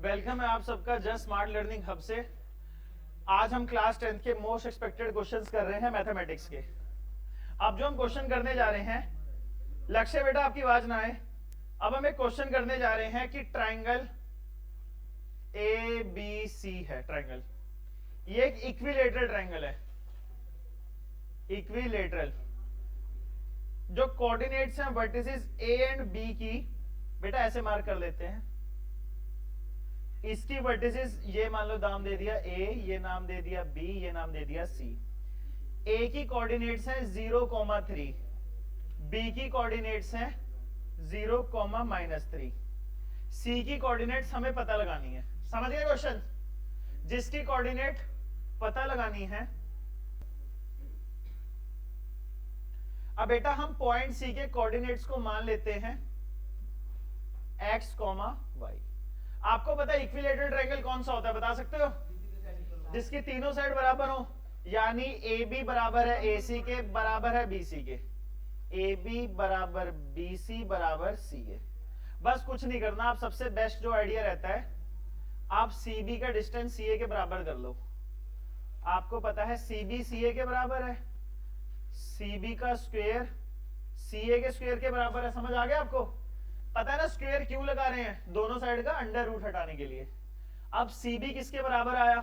Welcome है आप सबका जस्ट स्मार्ट लर्निंग हब से। आज हम क्लास 10th के मोस्ट एक्सपेक्टेड क्वेश्चंस कर रहे हैं मैथमेटिक्स के। अब जो हम क्वेश्चन करने जा रहे हैं, लक्ष्य बेटा आपकी आवाज ना आए। अब हम एक क्वेश्चन करने जा रहे हैं कि ट्राइंगल ए बी सी है। ट्राइंगल ये एक इक्विलेटरल ट्राइंगल है। इक्विलेटरल जो कोऑर्डिनेट्स हैं वर्टिसेस ए एंड बी की बेटा ऐसे मार्क कर लेते हैं। इसकी वर्टिसेस ये मान लो नाम दे दिया ए, ये नाम दे दिया बी, ये नाम दे दिया सी। ए की कोऑर्डिनेट्स हैं 0,3, बी की कोऑर्डिनेट्स हैं 0,-3, सी की कोऑर्डिनेट्स हमें पता लगानी है। समझ गए क्वेश्चन? जिसकी कोऑर्डिनेट पता लगानी है। अब बेटा हम पॉइंट सी के कोऑर्डिनेट्स को मान लेते हैं x, y। आपको पता है इक्विलेटरल ट्रायंगल कौन सा होता है, बता सकते हो? जिसकी तीनों साइड बराबर हो, यानी ए बी बराबर है ए सी के, बराबर है बी सी के। ए बी बराबर बी सी बराबर सी ए। बस कुछ नहीं करना, आप सबसे बेस्ट जो आइडिया रहता है, आप सी बी का डिस्टेंस सी ए के बराबर कर लो। आपको पता है सी बी सी ए के बराबर है, सी बी का स्क्वायर सी ए के स्क्वायर के बराबर है। समझ आ गया आपको? पता है ना स्क्वायर क्यों लगा रहे हैं? दोनों साइड का अंडर रूट हटाने के लिए। अब सी बी किसके बराबर आया?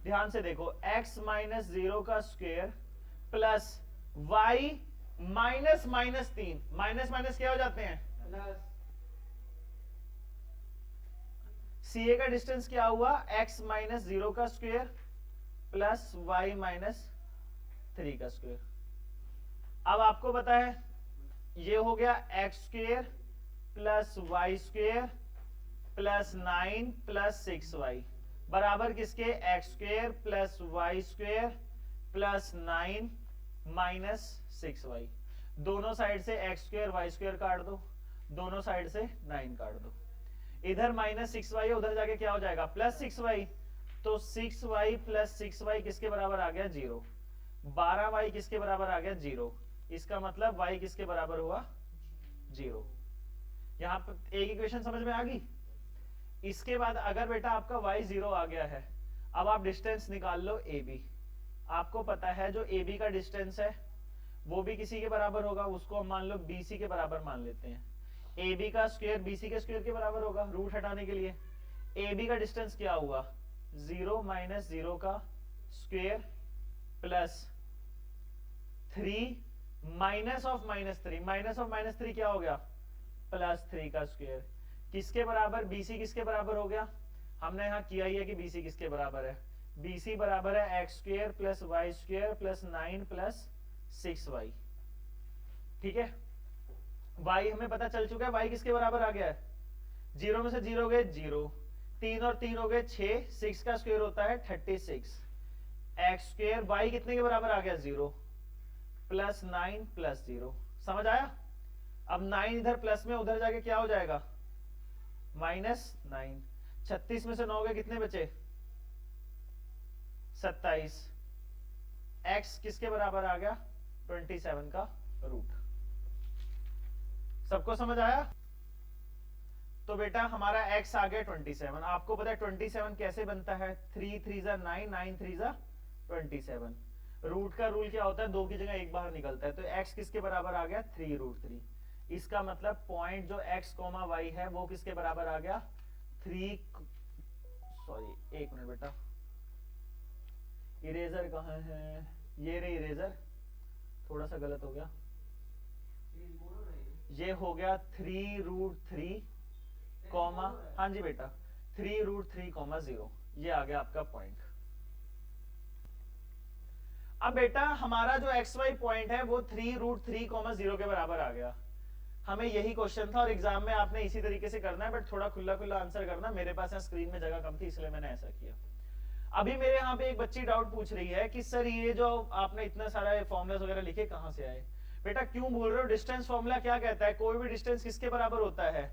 ध्यान से देखो, x माइनस 0 का square plus y minus -3। Minus minus क्या हो जाते हैं? सी ए का डिस्टेंस क्या हुआ? x माइनस 0 का स्क्वायर प्लस y माइनस 3 का स्क्वायर। अब आपको पता है ये हो गया x square plus y square plus 9 plus 6y बराबर किसके? X square plus y square plus 9 minus 6y। दोनों साइड से एक्स स्क्वेयर वाई स्क्वेयर काट दो, दोनों साइड से 9 काट दो। इधर माइनस 6y है, उधर जाके क्या हो जाएगा? Plus 6y। तो 6y प्लस 6y किसके बराबर आ गया? 0। 12y किसके बराबर आ गया? 0। इसका मतलब y किसके बराबर हुआ? 0। यहां पर एक इक्वेशन समझ में आ गई। इसके बाद अगर बेटा आपका y 0 आ गया है, अब आप डिस्टेंस निकाल लो ए बी। आपको पता है जो ए बी का डिस्टेंस है वो भी किसी के बराबर होगा, उसको हम मान लो BC के बराबर मान लेते हैं। ए बी का स्क्वायर BC के स्क्वायर के बराबर होगा, रूट हटाने के लिए। ए बी का डिस्टेंस क्या हुआ? 0 माइनस 0 का square plus 3 minus of -3। Minus of -3 क्या हो गया? प्लस 3 का स्क्वायर। किसके बराबर? BC किसके बराबर हो गया? हमने यहां किया ही है कि BC किसके बराबर है। BC बराबर है x square plus y square plus 9 plus 6y। ठीक है, y हमें पता चल चुका है। y किसके बराबर आ गया है? 0 में से 0 गए 0, 3 और 3 हो गए 6, 6 का स्क्वायर होता है 36। एक्स स्क्वायर y कितने के बराबर आ गया? 0 प्लस 9 प्लस 0। समझ आया? अब 9 इधर प्लस में, उधर जाके क्या हो जाएगा? -9। 36 में से 9 गए, कितने बचे? 27। x किसके बराबर आ गया? 27 का रूट। सबको समझ आया? तो बेटा हमारा x आ गया 27। आपको पता है 27 कैसे बनता है? 3 3 जा 9, 9 3 जा 27। रूट का रूल क्या होता है? 2 की जगह 1 बाहर निकलता है। तो x किसके बराबर आ गया? 3√3। इसका मतलब पॉइंट जो x, y है वो किसके बराबर आ गया? 3। सॉरी एक मिनट बेटा, इरेजर कहाँ है? ये रे इरेजर, थोड़ा सा गलत हो गया। ये हो गया 3√3, हाँ जी बेटा 3√3, 0। ये आ गया आपका पॉइंट। अब बेटा हमारा जो xy पॉइंट है वो 3√3, 0 के बराबर आ गया। हमें यही क्वेश्चन था और एग्जाम में आपने इसी तरीके से करना है, बट थोड़ा खुला खुला आंसर करना। मेरे पास स्क्रीन में जगह कम थी इसलिए मैंने ऐसा किया। अभी मेरे यहाँ पे एक बच्ची डाउट पूछ रही है कि सर ये जो आपने इतना सारा फॉर्मुलास वगैरह लिखे कहाँ से आए? बेटा क्यों बोल रहे हो? डिस्टेंस फॉर्मूला क्या कहता है? कोई भी डिस्टेंस किसके बराबर होता है?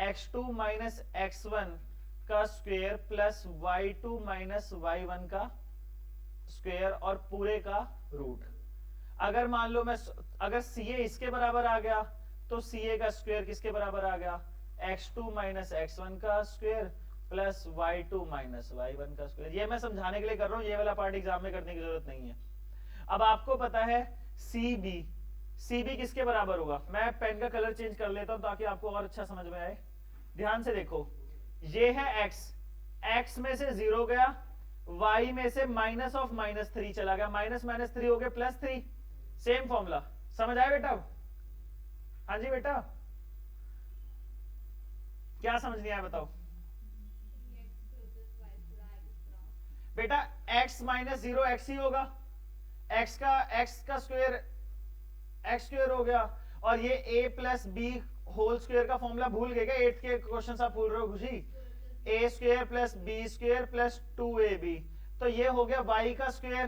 x2 माइनस x1 का square plus y2 minus y1 का स्क्वायर और पूरे का रूट। अगर मान लो मैं अगर CA इसके बराबर आ गया तो CA का स्क्वायर किसके बराबर आ गया? x2 माइनस x1 का square plus y2 minus y1 का स्क्वायर। ये मैं समझाने के लिए कर रहा हूँ, ये वाला पार्ट एग्जाम में करने की जरूरत नहीं है। अब आपको पता है CB किसके बराबर होगा? मैं पेन का कलर चेंज कर लेता हूं ताकि आपको और अच्छा समझ में आए। ध्यान से देखो, ये है x में से 0 गया, y में से माइनस ऑफ -3 चला गया, माइनस -3 हो गया +3। सेम फॉर्मूला, समझ आया बेटा? हाँ जी बेटा, क्या समझ नहीं आया बताओ बेटा? x माइनस 0 x ही होगा, x का स्क्वायर हो गया, और ये a plus b whole square का फॉर्मूला भूल गए क्या? 8th के क्वेश्चन आप भूल रहे हो Khushi? a square plus b square plus 2ab, तो ये हो गया y का स्क्वायर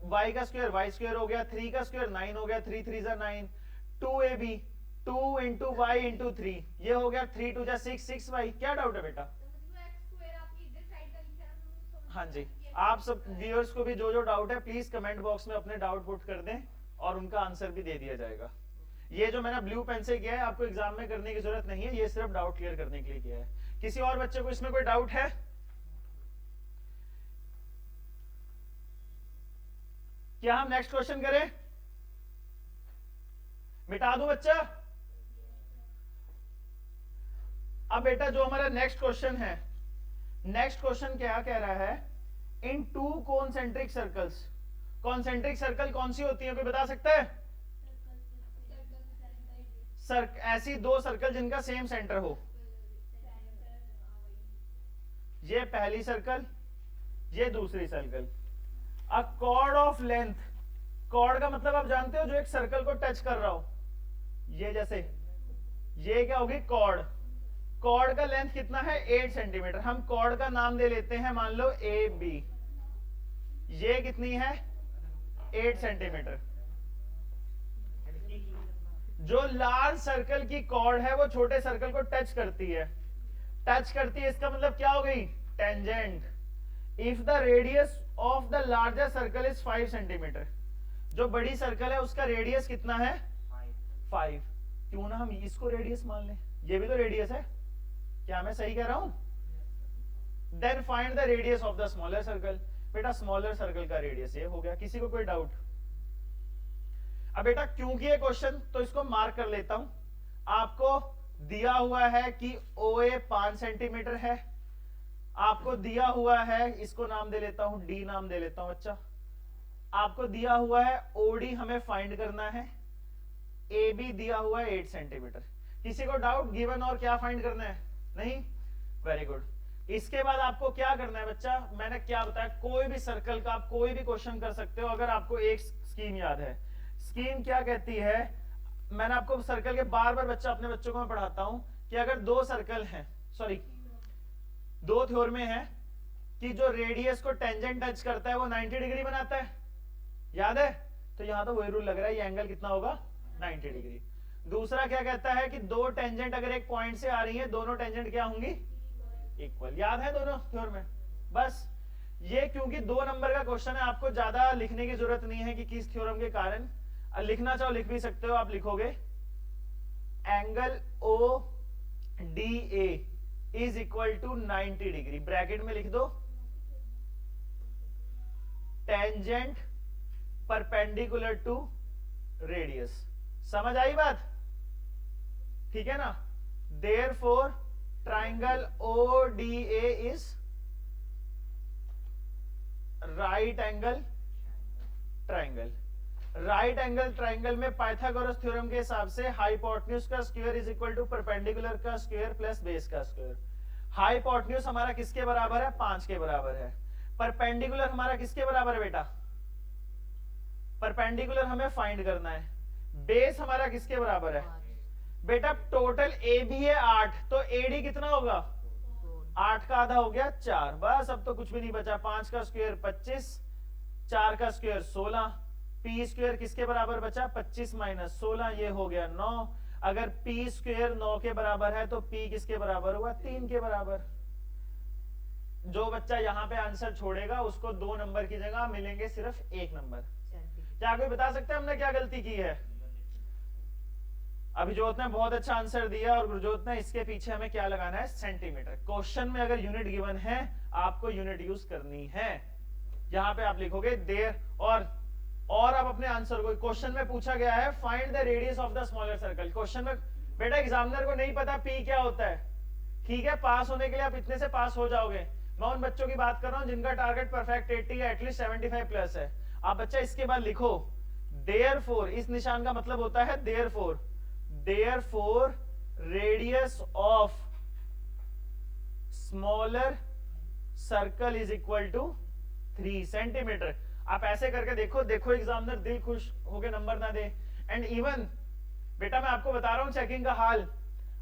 y स्क्वायर हो गया, 3 का स्क्वायर 9 हो गया, 3 3 9, 2ab 2 इंटू वाई इंटू 3, ये हो गया 3 2 6 6y। क्या डाउट है बेटा? हाँ जी, आप सब व्यूअर्स को भी जो डाउट है प्लीज कमेंट बॉक्स में अपने डाउट पुट कर दें और उनका आंसर भी दे दिया जाएगा। ये जो मैंने ब्लू पेन से किया है आपको एग्जाम में करने की जरूरत नहीं है, ये सिर्फ डाउट क्लियर करने के लिए किया है। किसी और बच्चे को इसमें कोई डाउट है? क्या हम नेक्स्ट क्वेश्चन करें? मिटा दूं बच्चा? अब बेटा जो हमारा नेक्स्ट क्वेश्चन है, नेक्स्ट क्वेश्चन क्या कह रहा है? In two concentric circles, concentric circle कौन सी होती है कोई बता सकता है? ऐसी दो सर्कल जिनका सेम सेंटर हो। ये पहली सर्कल, ये दूसरी circle. A chord of length, chord का मतलब आप जानते हो जो एक सर्कल को टच कर रहा हो, ये जैसे, ये क्या होगी? कॉर्ड। कॉर्ड का लेंथ कितना है? 8 सेंटीमीटर। हम कॉर्ड का नाम दे लेते हैं, मान लो AB। ये कितनी है? 8 सेंटीमीटर। जो लार्ज सर्कल की कॉर्ड है वो छोटे सर्कल को टच करती है, इसका मतलब क्या हो गई? Tangent. If the radius of the larger circle is 5 centimetre, जो बड़ी सर्कल है उसका रेडियस कितना है? 5। क्यों ना हम इसको रेडियस मान लें, ये भी तो रेडियस है। क्या मैं सही कह रहा हूं? Then find the radius of the smaller circle. बेटा स्मॉलर सर्कल का रेडियस ये हो गया। किसी को कोई डाउट? अब बेटा क्योंकि ये क्वेश्चन, तो इसको मार्क कर लेता हूं। आपको दिया हुआ है कि OA 5 सेंटीमीटर है, आपको दिया हुआ है, इसको नाम दे लेता हूं, D नाम दे लेता हूं बच्चा। आपको दिया हुआ है OD हमें फाइंड करना है, AB दिया हुआ है 8 सेंटीमीटर। किसी को डाउट? गिवन और क्या फाइंड करना है? नहीं? Very good. इसके बाद आपको क्या करना है बच्चा? मैंने क्या बताया, कोई भी सर्कल का आप कोई भी क्वेश्चन कर सकते हो अगर आपको एक स्कीम याद है। स्कीम क्या कहती है? मैंने आपको सर्कल के बार बार अपने बच्चों को मैं पढ़ाता हूं कि अगर दो सर्कल हैं, सॉरी दो थ्योरम है कि जो रेडियस को टेंजेंट टच करता है वो 90 डिग्री बनाता है, याद है? तो यहां तो वही रूल लग रहा है, ये एंगल कितना होगा? 90 डिग्री। दूसरा क्या कहता है कि दो टेंजेंट अगर एक पॉइंट से आ रही है, दोनों टेंजेंट क्या होंगी? इक्वल। याद है दोनों थ्योरम में? बस ये क्योंकि 2 नंबर का क्वेश्चन है, आपको ज्यादा लिखने की जरूरत नहीं है कि किस थ्योरम के कारण। लिखना चाहो लिख भी सकते हो, आप लिखोगे angle ODA is equal to 90 degree, bracket में लिख दो टेंजेंट परपेंडिकुलर टू रेडियस। समझ आई बात? ठीक है ना? Therefore triangle ODA is right angle triangle. Right angle triangle में पाइथागोरस थ्योरम के हिसाब से हाइपोटेन्यूज का square is equal to perpendicular का स्क्वायर प्लस बेस का स्क्वायर। हाइपोटेन्यूज हमारा किसके बराबर है? 5 के बराबर है। परपेंडिकुलर हमारा किसके बराबर है बेटा? परपेंडिकुलर हमें फाइंड करना है। बेस हमारा किसके बराबर है बेटा? टोटल AB है 8, तो AD कितना होगा? 8 का आधा हो गया 4। बस अब तो कुछ भी नहीं बचा। 5 का स्क्वायर 25, 4 का स्क्वायर 16, P स्क्वायर किसके बराबर बचा? 25 माइनस 16, ये हो गया 9। अगर P स्क्वायर 9 के बराबर है तो P किसके बराबर हुआ? 3 के बराबर। जो बच्चा यहाँ पे आंसर छोड़ेगा उसको 2 नंबर की जगह मिलेंगे सिर्फ 1 नंबर। क्या कोई बता सकता है हमने क्या गलती की है? अभिजोत ने बहुत अच्छा आंसर दिया और गुरजोत ने इसके पीछे हमें क्या लगाना है, सेंटीमीटर। क्वेश्चन में अगर यूनिट गिवन है आपको यूनिट यूज करनी है। यहां पे आप लिखोगे देयर, और आप अपने आंसर को, क्वेश्चन में पूछा गया है find the radius of the smaller circle. Question में बेटा एग्जामिनर को नहीं पता पी क्या होता है, ठीक है, पास होने के लिए आप इतने से पास हो जाओगे। मैं उन बच्चों की बात कर रहा हूं जिनका टारगेट परफेक्ट 80 या एटलीस्ट 75 प्लस है। आप बच्चा इसके बाद लिखो देयरफॉर, इस निशान का मतलब होता है therefore, therefore radius of smaller circle is equal to 3 centimetre. आप ऐसे करके देखो, देखो एग्जामिनर दिल खुश होके नंबर ना दे। एंड इवन बेटा मैं आपको बता रहा हूं चेकिंग का हाल,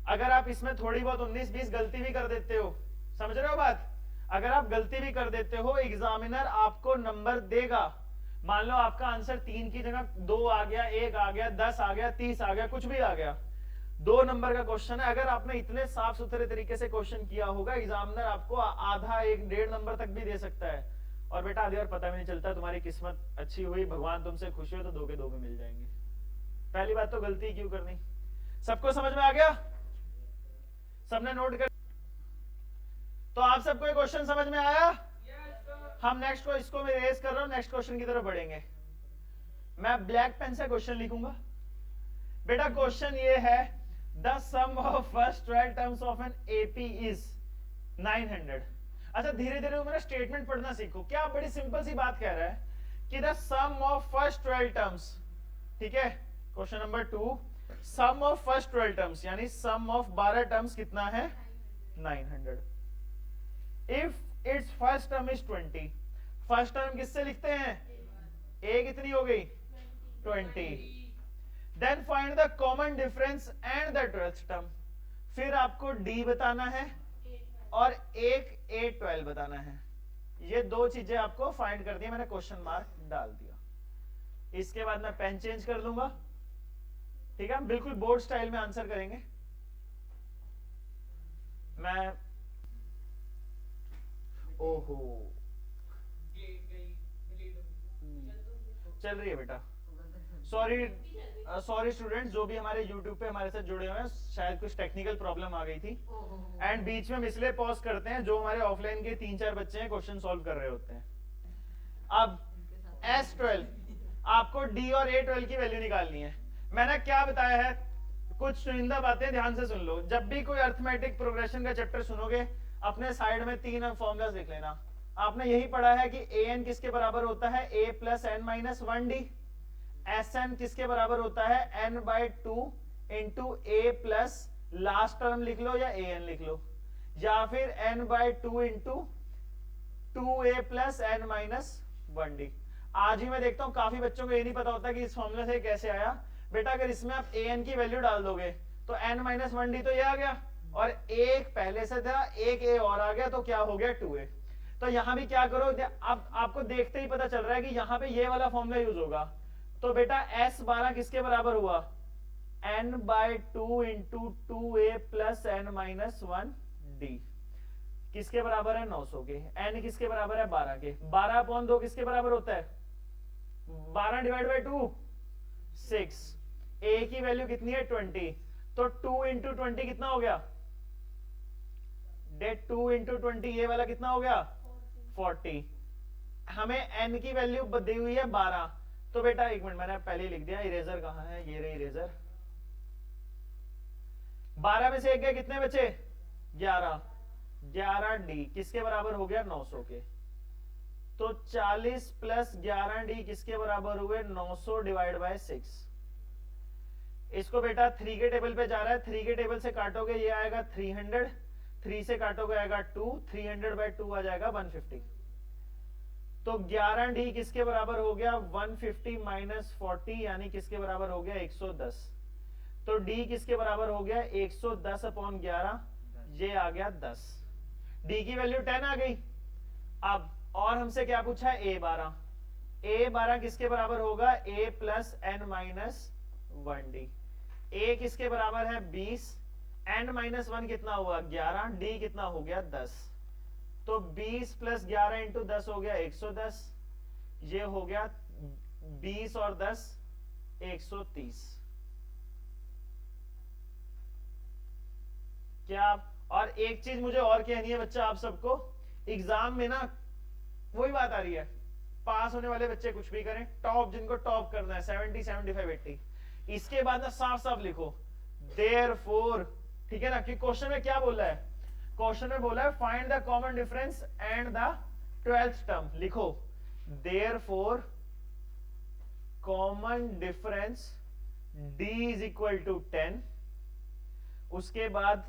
अगर आप इसमें थोड़ी बहुत 19-20 गलती भी कर देते हो, समझ रहे हो बात, अगर आप गलती भी कर देते हो एग्जामिनर आपको नंबर देगा। मान लो आपका आंसर 3 की जगह 2 आ गया, 1 आ गया, 10 आ गया, 30 आ गया, कुछ भी आ गया, 2 नंबर का क्वेश्चन है। अगर आपने इतने साफ सुथरे तरीके से क्वेश्चन किया होगा एग्जामिनर आपको आधा 1-1.5 नंबर तक भी दे सकता है। और बेटा आधी बार पता भी नहीं चलता, तुम्हारी किस्मत अच्छी हुई, भगवान तुमसे खुश हुए तो 2 के 2 भी मिल जाएंगे। पहली बात तो गलती क्यों करनी। सबको समझ में आ गया, सबने नोट कर, तो आप सबको ये क्वेश्चन समझ में आया। हम नेक्स्ट को इसको मैं रेज कर रहा हूं, नेक्स्ट क्वेश्चन की तरफ बढ़ेंगे। मैं ब्लैक पेन से क्वेश्चन लिखूंगा। बेटा क्वेश्चन ये है the sum of first 12 terms of an AP is 900। अच्छा धीरे धीरे मेरा स्टेटमेंट पढ़ना सीखो। क्या बड़ी सिंपल सी बात कह रहा है कि the sum of first 12 terms, ठीक है। Question number 2, sum of first 12 terms यानी सम ऑफ 12 टर्म्स कितना है, 900। If its first term is 20, first term किससे लिखते हैं, ए कितनी हो गई 20। Then find the common difference and the 12th term. फिर आपको डी बताना है और एक A12 बताना है। ये 2 चीजें आपको फाइंड कर दी, मैंने क्वेश्चन मार्क डाल दिया। इसके बाद मैं पेन चेंज कर लूंगा, ठीक है, बिल्कुल बोर्ड स्टाइल में आंसर करेंगे। मैं ओहो चल रही है बेटा, सॉरी स्टूडेंट्स, जो भी हमारे YouTube पे हमारे साथ जुड़े हुए हैं, शायद कुछ टेक्निकल प्रॉब्लम आ गई थी। एंड बीच में हम इसलिए पॉज करते हैं, जो हमारे ऑफलाइन के 3-4 बच्चे हैं क्वेश्चन सॉल्व कर रहे होते हैं। अब S12 आपको D और A12 की वैल्यू निकालनी है। मैंने क्या बताया है, कुछ चुनिंदा बातें ध्यान से सुन लो। जब भी कोई अर्थमेटिक प्रोग्रेशन का चैप्टर सुनोगे अपने साइड में 3 फॉर्मूलाज लिख लेना। आपने यही पढ़ा है कि an किसके बराबर होता है, a plus n minus 1d। Sn किसके बराबर होता है, n/2 into a plus last term लिख लो या an लिख लो, या फिर n/2 into 2a plus n minus 1d। आज ही मैं देखता हूं काफी बच्चों को ये नहीं पता होता कि इस फॉर्मूला से कैसे आया। बेटा अगर इसमें आप an की वैल्यू डाल दोगे तो n माइनस 1d तो ये आ गया, और एक पहले से था, एक a और आ गया, तो क्या हो गया 2a। तो यहां भी क्या करो, अब आपको देखते ही पता चल रहा है कि यहां पे ये वाला फॉर्मूला यूज होगा। तो बेटा S12 किसके बराबर हुआ, n/2 into 2a plus n minus 1d। किसके बराबर है, 900 के। n किसके बराबर है, 12 के। 12/2 किसके बराबर होता है, 12 डिवाइड बाई 2 6। a की वैल्यू कितनी है 20, तो 2 इंटू 20 कितना हो गया, डेट 2 इंटू 20 ये वाला कितना हो गया 40। हमें n की वैल्यू दी हुई है 12। तो बेटा एक मिनट, मैंने पहले ही लिख दिया, इरेजर कहां है, ये रही इरेजर। 12 में से एक गया, कितने बचे 11। 11d किसके बराबर हो गया 900 के। तो 40 प्लस 11d किसके बराबर हुए 900 डिवाइड बाय 6। इसको बेटा 3 के टेबल पे जा रहा है, 3 के टेबल से काटोगे ये आएगा 300, 3 से काटोगे आएगा 2, 300 बाय 2 आ जाएगा 150। तो 11d किसके बराबर हो गया 150 माइनस 40 यानी किसके बराबर हो गया 110। तो d किसके बराबर हो गया 110/11, ये आ गया 10। d की वैल्यू 10 आ गई। अब और हमसे क्या पूछा है a12। a12 किसके बराबर होगा a plus n minus 1d। a किसके बराबर है 20, n माइनस 1 कितना हुआ 11, d कितना हो गया 10। तो 20 प्लस 11 इंटू 10 हो गया 110, ये हो गया 20 और 10 130। क्या? और एक चीज मुझे और कहनी है बच्चा आप सबको, एग्जाम में ना वही बात आ रही है, पास होने वाले बच्चे कुछ भी करें, टॉप जिनको टॉप करना है 70 75 80, इसके बाद ना साफ साफ लिखो देयरफॉर, ठीक है ना? कि क्वेश्चन में क्या बोल रहा है, क्वेश्चन में बोला है find the common difference and the 12th term, लिखो therefore common difference d is equal to 10, उसके बाद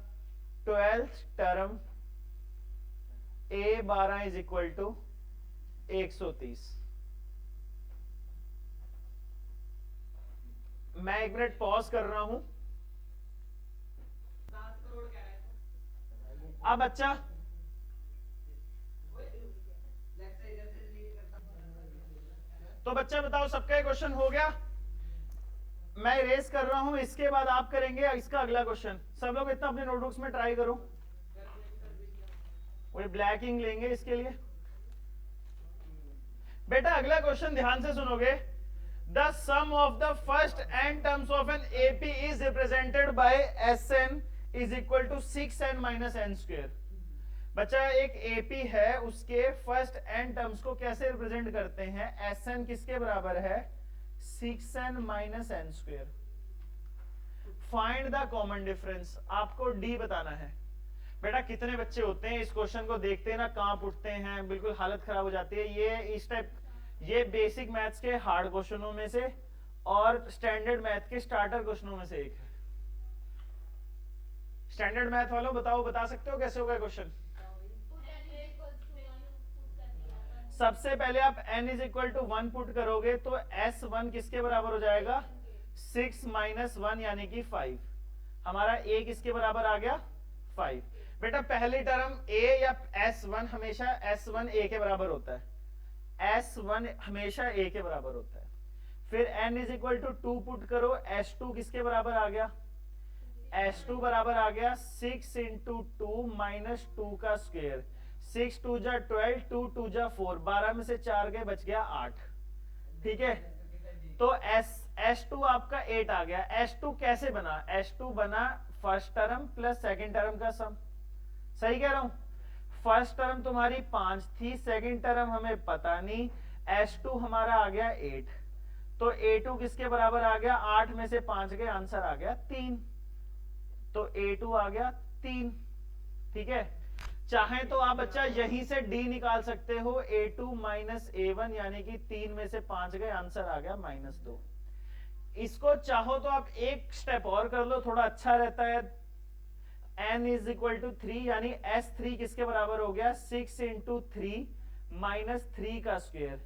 12th term a12 is equal to 130। मैं 1 मिनट पॉज कर रहा हूं। अब बच्चा तो बच्चा बताओ सबका क्वेश्चन हो गया? मैं इरेज कर रहा हूं, इसके बाद आप करेंगे इसका अगला क्वेश्चन। सब लोग इतना अपने नोटबुक्स में ट्राई करो, वही ब्लैक इंक लेंगे इसके लिए। बेटा अगला क्वेश्चन ध्यान से सुनोगे, the sum of the first n terms of an AP is represented by Sn is equal to 6n minus n square. बच्चा एक एपी है, उसके फर्स्ट n टर्म्स को कैसे रिप्रेजेंट करते हैं? Sn किसके बराबर है? 6n minus n square. Find the common difference, आपको डी बताना है। बेटा कितने बच्चे होते हैं इस क्वेश्चन को देखते हैं ना कांप उठते हैं, बिल्कुल हालत खराब हो जाती है। ये इस टाइप, ये बेसिक मैथ्स के हार्ड क्वेश्चनों में से और स्टैंडर्ड मैथ के स्टार्टर क्वेश्चनों में से एक है। स्टैंडर्ड मैथ वालों बताओ, बता सकते हो कैसे होगा क्वेश्चन? सबसे पहले आप n is equal to 1 put करोगे तो S1 किसके बराबर हो जाएगा? 6 माइनस 1 यानी कि 5। हमारा a किसके बराबर आ गया? 5। बेटा पहली टर्म a या S1 हमेशा S1 a के बराबर होता है, S1 हमेशा a के बराबर होता है। फिर n is equal to 2 put करो, S2 किसके बराबर आ गया? S2 बराबर आ गया 6 इंटू 2 माइनस 2 का स्क्वायर। 6 2 जा 12, 2 2 जा 4, 12 में से 4 गए बच गया 8। ठीक है, तो S2 आपका 8 आ गया। S2 कैसे बना? S2 बना first term plus second term का सम। सही कह रहा हूं? फर्स्ट टर्म तुम्हारी 5 थी, सेकंड टर्म हमें पता नहीं, S2 हमारा आ गया 8, तो A2 किसके बराबर आ गया? 8 में से 5 गए, आंसर आ गया 3, तो A2 आ गया 3। ठीक है, चाहे तो आप बच्चा यहीं से D निकाल सकते हो, A2 माइनस A1 यानी कि 3 में से 5 गए, आंसर आ गया -2। इसको चाहो तो आप एक स्टेप और कर लो, थोड़ा अच्छा रहता है। n इज इक्वल टू 3 यानी S3 किसके बराबर हो गया? 6 इंटू 3 माइनस 3 का स्क्वायर।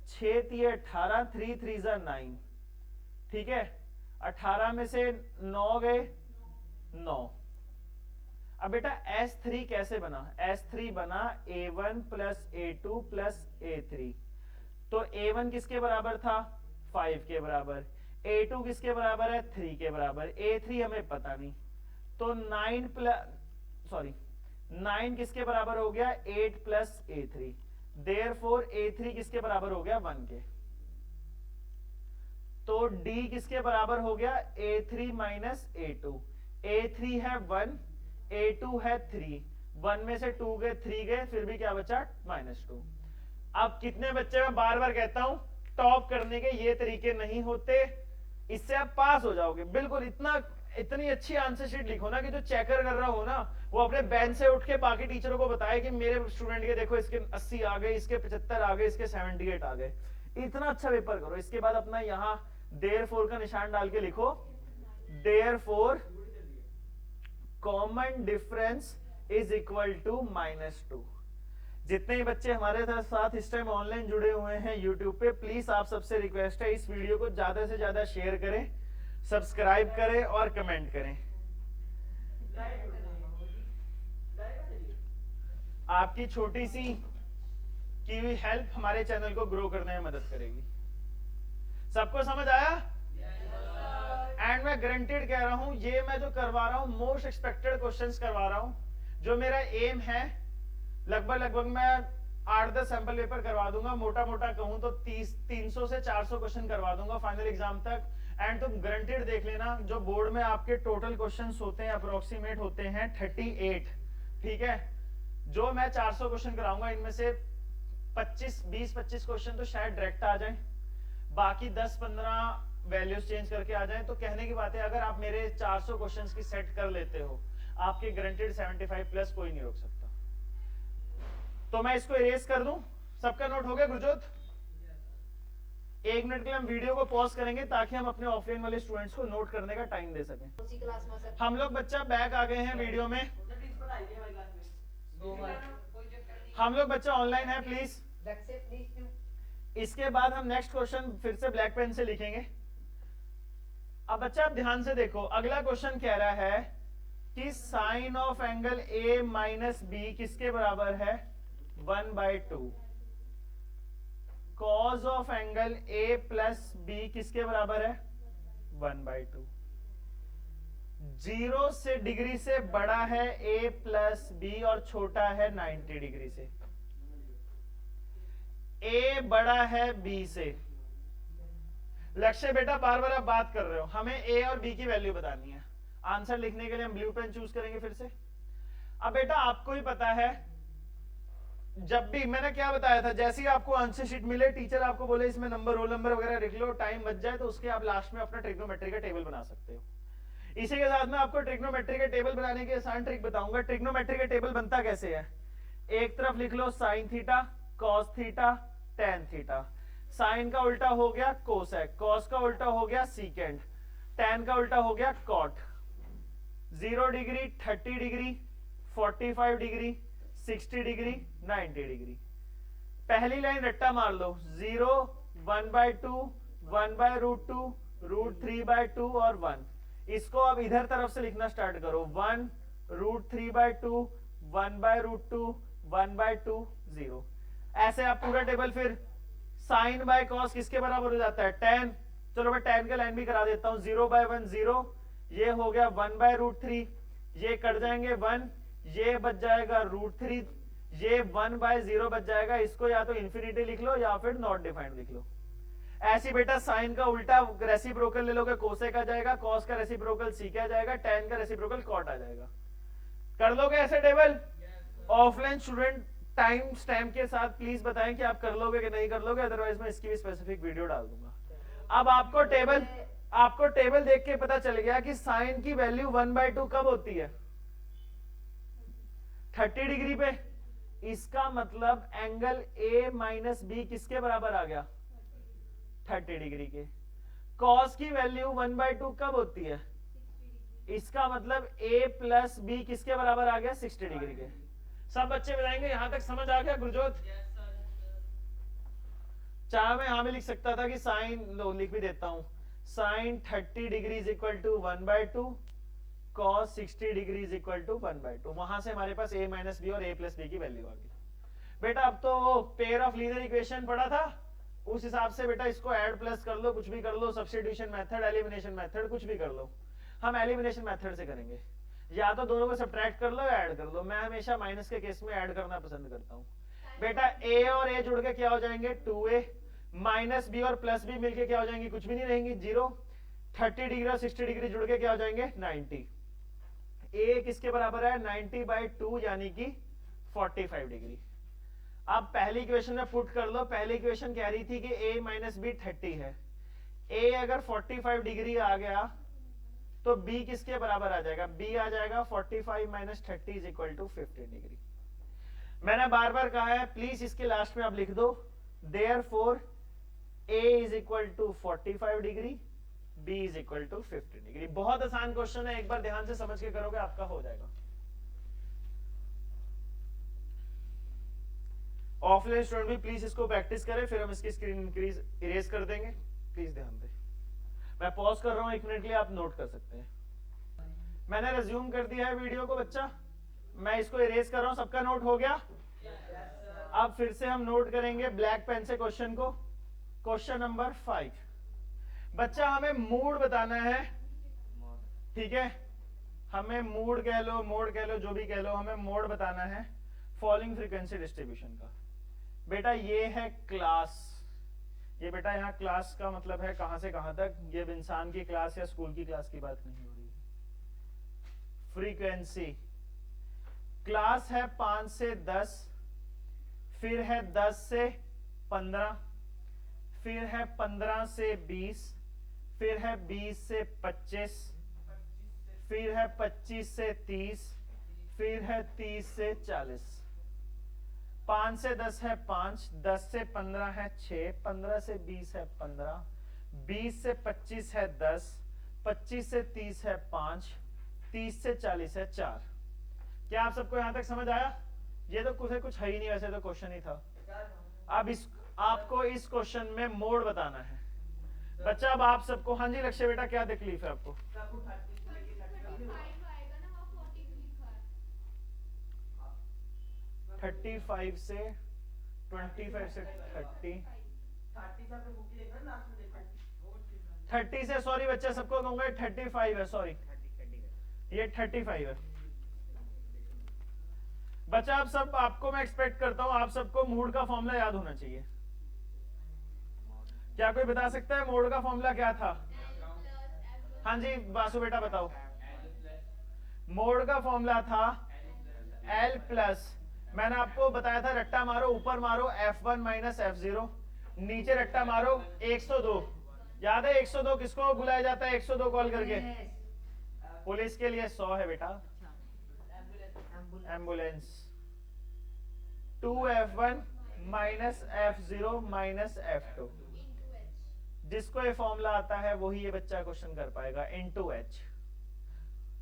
6 3 18, 3 3 जा 9। ठीक है, 18 में से 9 गए 9। अब बेटा S3 कैसे बना? S3 बना A1 plus A2 plus A3, तो A1 किसके बराबर था? 5 के बराबर। A2 किसके बराबर है? 3 के बराबर। A3 हमें पता नहीं, तो 9 किसके बराबर हो गया? 8 प्लस A3। देयरफॉर A3 किसके बराबर हो गया? 1 के। तो D किसके बराबर हो गया? A3 minus A2। A3 है 1, A2 है 3, 1 में से 2 गए 3 गए, फिर भी क्या बचा? -2। अब कितने बच्चे, मैं बार बार कहता हूं, टॉप करने के ये तरीके नहीं होते, इससे आप पास हो जाओगे बिल्कुल। इतनी अच्छी आंसर शीट लिखो ना कि जो चेकर कर रहा हो ना वो अपने बेंच से उठ के बाकी टीचरों को बताए कि मेरे स्टूडेंट के देखो इसके 80 आ गए, इसके 75 आ गए, इसके 78 आ गए। इतना अच्छा पेपर करो। इसके बाद अपना यहां देयरफॉर का निशान डाल के लिखो, therefore common difference is equal to -2। जितने ही बच्चे हमारे साथ इस टाइम ऑनलाइन जुड़े हुए हैं यूट्यूब पे, प्लीज आप सबसे रिक्वेस्ट है इस वीडियो को ज्यादा से ज्यादा शेयर करें, सब्सक्राइब करें और कमेंट करें। आपकी छोटी सी की हुई हेल्प हमारे चैनल को ग्रो करने में मदद करेगी। सबको समझ आया? एंड मैं गारंटेड कह रहा हूं, ये मैं जो करवा रहा हूं मोस्ट एक्सपेक्टेड क्वेश्चंस करवा रहा हूं। जो मेरा एम है, लगभग मैं 8-10 सैंपल पेपर करवा दूंगा, मोटा मोटा कहूं तो 300 से 400 क्वेश्चन करवा दूंगा फाइनल एग्जाम तक। एंड तुम ग्रंटेड देख लेना, जो बोर्ड में आपके टोटल क्वेश्चंस होते हैं अप्रोक्सीमेट होते हैं 38, ठीक है। जो मैं 400 क्वेश्चन कराऊंगा इनमें से 20-25 क्वेश्चन तो शायद डायरेक्ट आ जाए, बाकी 10-15 वैल्यूज चेंज करके आ जाए। तो कहने की बात है, अगर आप मेरे 400 क्वेश्चंस की सेट कर लेते हो, आपके ग्रंटेड 75 प्लस कोई नहीं रोक सकता। तो मैं इसको इरेज कर दूं। सबका नोट हो गया गुरजोत? 1 मिनट के लिए हम वीडियो को पॉज करेंगे ताकि हम अपने ऑफलाइन वाले स्टूडेंट्स को नोट करने का टाइम दे सकें। हम लोग बच्चा बैक आ गए हैं वीडियो में, हम लोग बच्चा ऑनलाइन है प्लीज। इसके बाद हम नेक्स्ट क्वेश्चन फिर से ब्लैक पेन से लिखेंगे। अब बच्चा आप ध्यान से देखो, अगला क्वेश्चन कह रहा है कि sine of angle A minus B किसके बराबर है? 1/2। Cos of angle A plus B किसके बराबर है? 1/2। 0 से डिग्री से बड़ा है ए प्लस बी और छोटा है 90 डिग्री से। ए बड़ा है बी से। लक्ष्य बेटा बार बार आप बात कर रहे हो, हमें ए और बी की वैल्यू बतानी है। आंसर लिखने के लिए हम ब्लू पेन चूज करेंगे फिर से। अब बेटा आपको ही पता है, जब भी मैंने क्या बताया था, जैसे ही आपको आंसर शीट मिले, टीचर आपको बोले इसमें नंबर, रोल नंबर वगैरह लिख लो, टाइम बच जाए तो उसके आप लास्ट में अपना ट्रिग्नोमेट्री का टेबल बना सकते हो। इसी के साथ में आपको ट्रिग्नोमेट्री के टेबल बनाने की आसान ट्रिक बताऊंगा। ट्रिग्नोमेट्री का टेबल बनता कैसे है? एक तरफ लिख लो sine theta, cos theta, tan theta. Sine का उल्टा हो गया कोसेक, कॉस का उल्टा हो गया सीकेंड, टेन का उल्टा हो गया cot. 0 degree, 30 degree, 45 degree, 60 degree, 90 degree. पहली लाइन रट्टा मार लो, 0, 1/2, 1/√2, √3/2 और 1। इसको अब इधर तरफ से लिखना स्टार्ट करो, 1, √3/2, 1/√2, 1/2, 0। ऐसे आप पूरा टेबल। फिर साइन बाय कॉस किसके बराबर हो जाता है? 10। चलो मैं 10 का लाइन भी करा देता हूं, 0/1 0, ये हो गया 1/√3, ये कट जाएंगे 1, ये बच जाएगा √3, ये 1/0 बच जाएगा। इसको या तो इंफिनिटी लिख लो या फिर नॉट डिफाइंड लिख लो। ऐसी बेटा साइन का उल्टा रेसिप्रोकल ले लोगे, कोसेक आ जाएगा, कॉस का रेसिप्रोकल सीक आ जाएगा, टेन का रेसिप्रोकल कॉट आ जाएगा। कर लोगे ऐसे table? Offline student time stamp के साथ प्लीज बताएं कि आप कर लोगे कि नहीं कर लोगे, अदरवाइज मैं इसकी भी स्पेसिफिक वीडियो डाल दूंगा। अब आपको टेबल देख के पता चल गया कि साइन की वैल्यू 1/2 कब होती है? 30 डिग्री पे। इसका मतलब एंगल ए माइनस बी किसके बराबर आ गया? 30 डिग्री के। कॉस की वैल्यू 1/2 कब होती है? इसका मतलब ए प्लस बी किसके बराबर आ गया? 60 डिग्री के। सब बच्चे बताएंगे यहां तक समझ आ गया गुरजोत? चाहे मैं यहां भी लिख सकता था कि साइन, लो लिख भी देता हूं, sine 30 degree is equal to 1/2, cos 60 degree is equal to 1/2। वहां से हमारे पास a माइनस बी और a प्लस बी की वैल्यू आ गई। बेटा अब तो पेयर ऑफ लीनियर इक्वेशन पढ़ा था, उस हिसाब से बेटा इसको ऐड प्लस कर लो, कुछ भी कर लो, सब्स्टिट्यूशन मेथड, एलिमिनेशन मेथड, कुछ भी कर लो। हम एलिमिनेशन मेथड से करेंगे, या तो दोनों को सब्ट्रैक्ट कर लो या ऐड कर लो। मैं हमेशा माइनस के केस में ऐड करना पसंद करता हूं। बेटा a और a जुड़ के क्या हो जाएंगे? 2a। माइनस b और प्लस b मिलके क्या हो जाएंगे? कुछ भी नहीं रहेंगी, 0। 30 डिग्री और 60 डिग्री जुड़ के क्या हो जाएंगे? 90। a किसके बराबर है? 90/2 यानी कि 45 डिग्री। अब पहली इक्वेशन में पुट कर लो। पहली इक्वेशन कह रही थी कि a माइनस बी 30 है। a अगर 45 डिग्री आ गया तो b किसके बराबर आ जाएगा? b आ जाएगा 45 minus 30 is equal to 15 degree. मैंने बार बार कहा है, प्लीज इसके लास्ट में आप लिख दो, therefore a is equal to 45 degree, b is equal to 15 degree. बहुत आसान क्वेश्चन है, एक बार ध्यान से समझ के करोगे आपका हो जाएगा। ऑफलाइन स्टूडेंट भी प्लीज इसको प्रैक्टिस करें, फिर हम इसकी स्क्रीन इंक्रीज इरेज कर देंगे। प्लीज ध्यान दें। मैं पॉज कर रहा हूं 1 मिनट के लिए, आप नोट कर सकते हैं। मैंने रिज्यूम कर दिया है वीडियो को बच्चा, मैं इसको इरेज कर रहा हूं। सबका नोट हो गया? अब फिर से हम नोट करेंगे ब्लैक पेन से क्वेश्चन को। Question number 5। बच्चा हमें मूड बताना है, ठीक है? हमें मूड कह लो, मोड कह लो, जो भी कह लो, हमें मोड बताना है फॉलोइंग फ्रीक्वेंसी डिस्ट्रीब्यूशन का। बेटा ये है क्लास, ये बेटा यहाँ क्लास का मतलब है कहां से कहां तक, ये इंसान की क्लास या स्कूल की क्लास की बात नहीं हो रही है। फ्रीक्वेंसी क्लास है 5 से 10, फिर है 10 से 15, फिर है 15 से 20, फिर है 20 से 25, फिर है 25 से 30, फिर है 30 से 40। 5 से 10 है 5, 10 से 15 है 6, 15 से 20 है 15, 20 से 25 है 10, 25 से 30 है 5, 30 से 40 है 4। क्या आप सबको यहां तक समझ आया? ये तो कुछ है ही नहीं, वैसे तो क्वेश्चन ही था। अब आपको इस क्वेश्चन में मोड बताना है बच्चा। अब आप सबको, हाँ जी लक्ष्य बेटा क्या तकलीफ है आपको? 35 से 25 से 30 से, सॉरी बच्चा सबको कहूंगा 35 है, सॉरी ये 35 है बच्चा। आप सब, आपको मैं एक्सपेक्ट करता हूं आप सबको मोड का फॉर्मूला याद होना चाहिए। क्या कोई बता सकता है मोड का फॉर्मूला क्या था? हाँ जी वासु बेटा बताओ। मोड का फॉर्मूला था L प्लस, मैंने आपको बताया था रट्टा मारो, ऊपर मारो F1 माइनस F0, नीचे रट्टा मारो 102। याद है 102 किसको बुलाया जाता है? 102 कॉल करके पुलिस के लिए 100 है बेटा, ambulance. 2F1 minus F0 minus F2। जिसको ये फॉर्मूला आता है वही ये बच्चा क्वेश्चन कर पाएगा, इनटू H।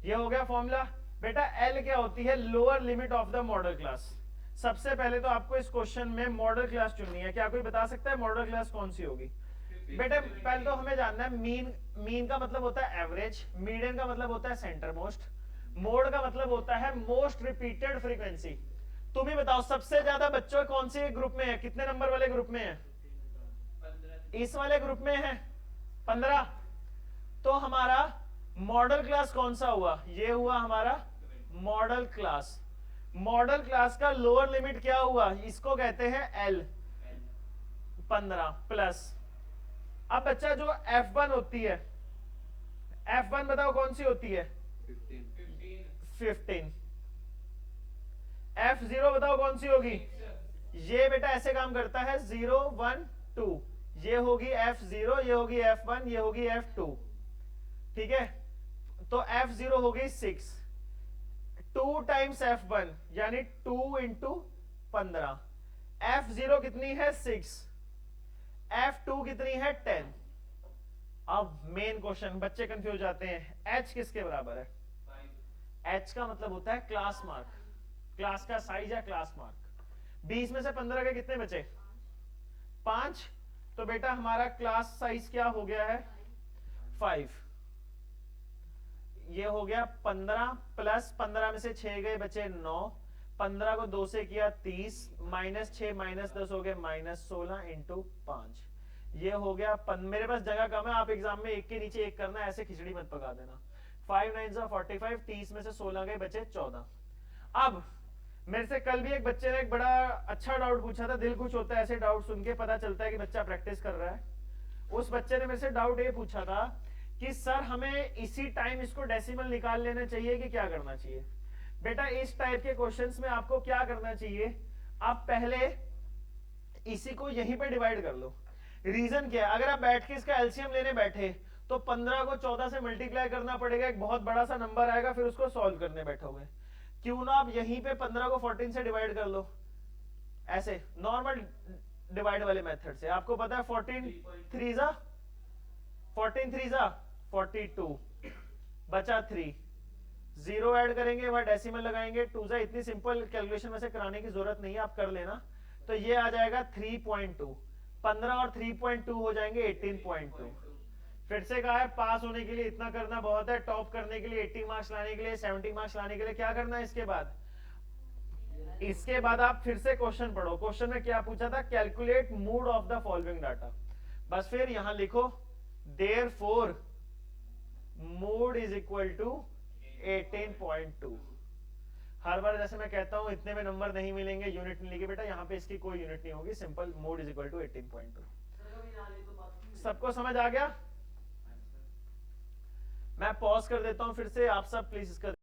ये हो गया फॉर्मूला बेटा। L क्या होती है? Lower limit of the model class. सबसे पहले तो आपको इस क्वेश्चन में मॉडल क्लास चुननी है। क्या कोई बता सकता है मॉडल क्लास कौन सी होगी? बेटा पहले तो हमें जानना है मीन का मतलब होता है एवरेज, मीडियन का मतलब होता है सेंटर मोस्ट, मोड का मतलब होता है मोस्ट रिपीटेड फ्रीक्वेंसी। तुम ही बताओ सबसे ज्यादा बच्चों कौन से ग्रुप में है? कितने नंबर वाले ग्रुप में है? इस वाले ग्रुप में है 15। तो हमारा मॉडल क्लास कौन सा हुआ? ये हुआ हमारा मॉडल क्लास। मॉडल क्लास का लोअर लिमिट क्या हुआ? इसको कहते हैं L 15 प्लस। अब बच्चा जो F1 होती है, F1 बताओ कौन सी होती है? 15। F0 बताओ कौन सी होगी? ये बेटा ऐसे काम करता है 0 1 2, ये होगी F0, ये होगी F1, ये होगी F2। ठीक है, तो F0 होगी 6, 2 टाइम्स F1 यानी 2 इंटू 15। F0 कितनी है? 6। F2 कितनी है? 10। अब मेन क्वेश्चन, बच्चे कंफ्यूज जाते हैं, H किसके बराबर है? H का मतलब होता है क्लास मार्क, क्लास का साइज है क्लास मार्क। 20 में से 15 के कितने बचे? 5। तो बेटा हमारा क्लास साइज क्या हो गया है? 5। ये हो गया 15 प्लस 15 में से 6 गए, बचे 9। 15 को 2 से किया 30, माइनस 6 माइनस 10 हो गए माइनस 16 इंटू 5। ये हो गया मेरे पास जगह कम है, आप एग्जाम में एक के नीचे एक करना, ऐसे खिचड़ी मत पका देना। 5 9 45, 30 में से 16 गए, बचे 14। अब मेरे से कल भी एक बच्चे ने एक बड़ा अच्छा डाउट पूछा था, दिल खुश होता है ऐसे डाउट सुन के, पता चलता है कि बच्चा प्रैक्टिस कर रहा है। उस बच्चे ने मेरे से डाउट ये पूछा था कि सर हमें इसी टाइम इसको डेसिमल निकाल लेना चाहिए कि क्या करना चाहिए? बेटा इस टाइप के क्वेश्चंस में आपको क्या करना चाहिए, आप पहले इसी को यहीं पे डिवाइड कर लो। रीजन क्या है? अगर आप बैठ के इसका एलसीएम लेने बैठे तो 15 को 14 से मल्टीप्लाई करना पड़ेगा, एक बहुत बड़ा सा नंबर आएगा, फिर उसको सॉल्व करने बैठोगे। क्यों ना आप यहीं पे 15 को 14 से डिवाइड कर लो, ऐसे नॉर्मल डिवाइड वाले मेथड से। आपको पता है 14 3 42, बचा 3, 0 ऐड करेंगे, वहां डेसिमल लगाएंगे, 2 इतनी सिंपल कैलकुलेशन वैसे कराने की जरूरत नहीं है, आप कर लेना। तो ये आ जाएगा 3.2, 15 और 3.2 हो जाएंगे 18.2। फिर से कहा है पास होने के लिए इतना करना बहुत है, टॉप करने के लिए 80 मार्क्स लाने के लिए, 70 मार्क्स लाने के लिए क्या करना है? इसके बाद आप फिर से क्वेश्चन पढ़ो। क्वेश्चन में क्या पूछा था? Calculate mode of the following data. बस फिर यहां लिखो therefore mode is equal to 18.2। हर बार जैसे मैं कहता हूं इतने में नंबर नहीं मिलेंगे, यूनिट नहीं लिखे बेटा, यहां पे इसकी कोई यूनिट नहीं होगी, simple mode is equal to 18.2। सबको समझ आ गया? मैं पॉज कर देता हूं फिर से, आप सब प्लीज इसका